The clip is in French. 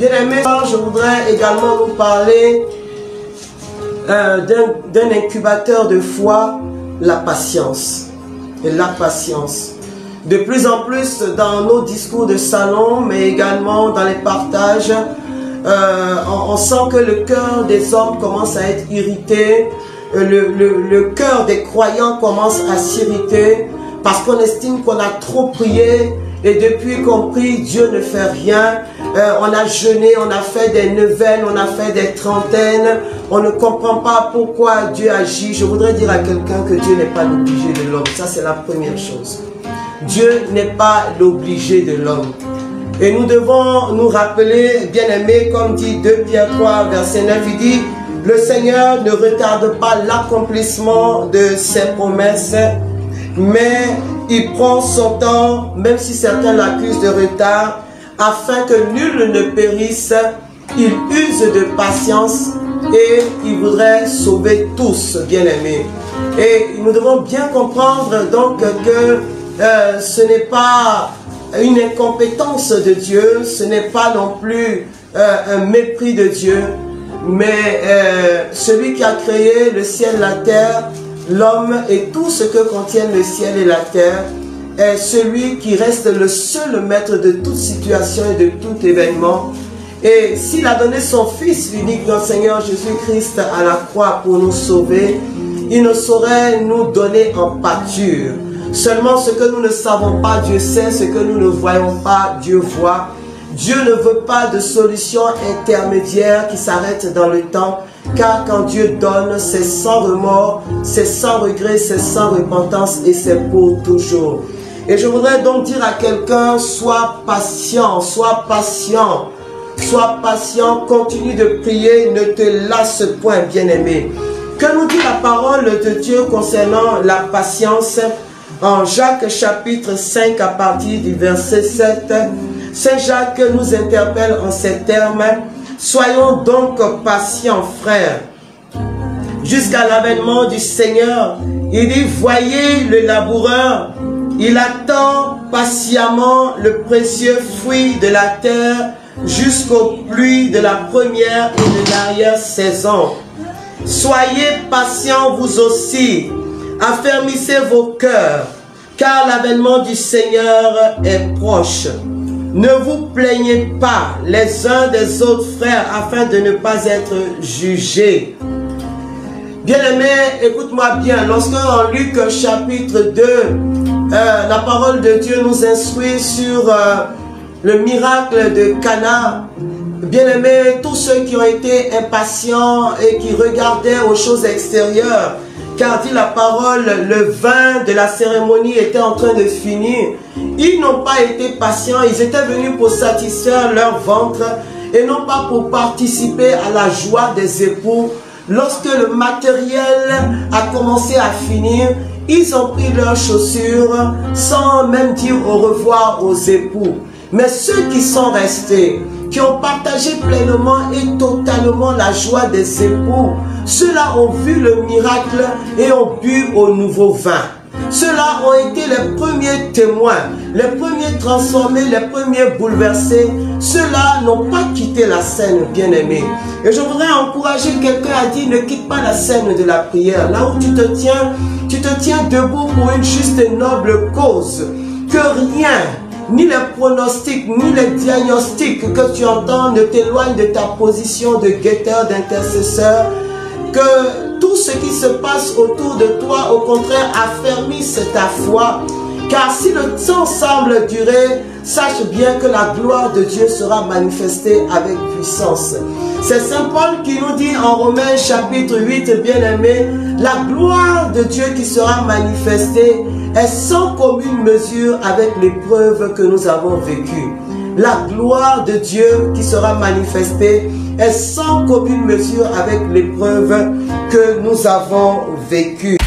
Bien-aimés, je voudrais également nous parler d'un incubateur de foi, la patience. Et la patience. De plus en plus dans nos discours de salon, mais également dans les partages, on sent que le cœur des hommes commence à être irrité, le cœur des croyants commence à s'irriter parce qu'on estime qu'on a trop prié et depuis qu'on prie, Dieu ne fait rien. On a jeûné, on a fait des neuvaines, on a fait des trentaines, on ne comprend pas pourquoi Dieu agit. Je voudrais dire à quelqu'un que Dieu n'est pas l'obligé de l'homme. Ça, c'est la première chose. Dieu n'est pas l'obligé de l'homme. Et nous devons nous rappeler, bien-aimés, comme dit 2 Pierre 3, verset 9, il dit, « Le Seigneur ne retarde pas l'accomplissement de ses promesses, mais il prend son temps, même si certains l'accusent de retard, afin que nul ne périsse. Il use de patience et il voudrait sauver tous, bien-aimés. » Et nous devons bien comprendre donc que ce n'est pas une incompétence de Dieu, ce n'est pas non plus un mépris de Dieu, mais celui qui a créé le ciel, la terre, l'homme et tout ce que contiennent le ciel et la terre, est celui qui reste le seul maître de toute situation et de tout événement. Et s'il a donné son Fils unique, notre Seigneur Jésus-Christ, à la croix pour nous sauver, il ne saurait nous donner en pâture. Seulement ce que nous ne savons pas, Dieu sait, ce que nous ne voyons pas, Dieu voit. Dieu ne veut pas de solution intermédiaire qui s'arrête dans le temps, car quand Dieu donne, c'est sans remords, c'est sans regret, c'est sans repentance et c'est pour toujours. Et je voudrais donc dire à quelqu'un, sois patient, sois patient. Sois patient, continue de prier, ne te lasse point, bien-aimé. Que nous dit la parole de Dieu concernant la patience? En Jacques chapitre 5 à partir du verset 7, Saint Jacques nous interpelle en ces termes. Soyons donc patients, frères, jusqu'à l'avènement du Seigneur. Il dit, voyez le laboureur, il attend patiemment le précieux fruit de la terre jusqu'aux pluies de la première et de l'arrière-saison. Soyez patients vous aussi. Affermissez vos cœurs, car l'avènement du Seigneur est proche. Ne vous plaignez pas les uns des autres, frères, afin de ne pas être jugés. Bien-aimé, écoute-moi bien. Lorsqu'en Luc chapitre 2, la parole de Dieu nous instruit sur le miracle de Cana, bien-aimé, tous ceux qui ont été impatients et qui regardaient aux choses extérieures, car dit la parole, le vin de la cérémonie était en train de finir. Ils n'ont pas été patients, ils étaient venus pour satisfaire leur ventre et non pas pour participer à la joie des époux. Lorsque le matériel a commencé à finir, ils ont pris leurs chaussures sans même dire au revoir aux époux. Mais ceux qui sont restés, qui ont partagé pleinement et totalement la joie des époux, ceux-là ont vu le miracle et ont bu au nouveau vin. Ceux-là ont été les premiers témoins, les premiers transformés, les premiers bouleversés. Ceux-là n'ont pas quitté la scène, bien-aimés. Et je voudrais encourager quelqu'un à dire, ne quitte pas la scène de la prière. Là où tu te tiens debout pour une juste et noble cause. Que rien, ni les pronostics, ni les diagnostics que tu entends ne t'éloignent de ta position de guetteur, d'intercesseur. Que tout ce qui se passe autour de toi, au contraire, affermisse ta foi. Car si le temps semble durer, sache bien que la gloire de Dieu sera manifestée avec puissance. C'est Saint Paul qui nous dit en Romains chapitre 8, bien-aimé, la gloire de Dieu qui sera manifestée est sans commune mesure avec l'épreuve que nous avons vécue. La gloire de Dieu qui sera manifestée est sans commune mesure avec l'épreuve que nous avons vécue.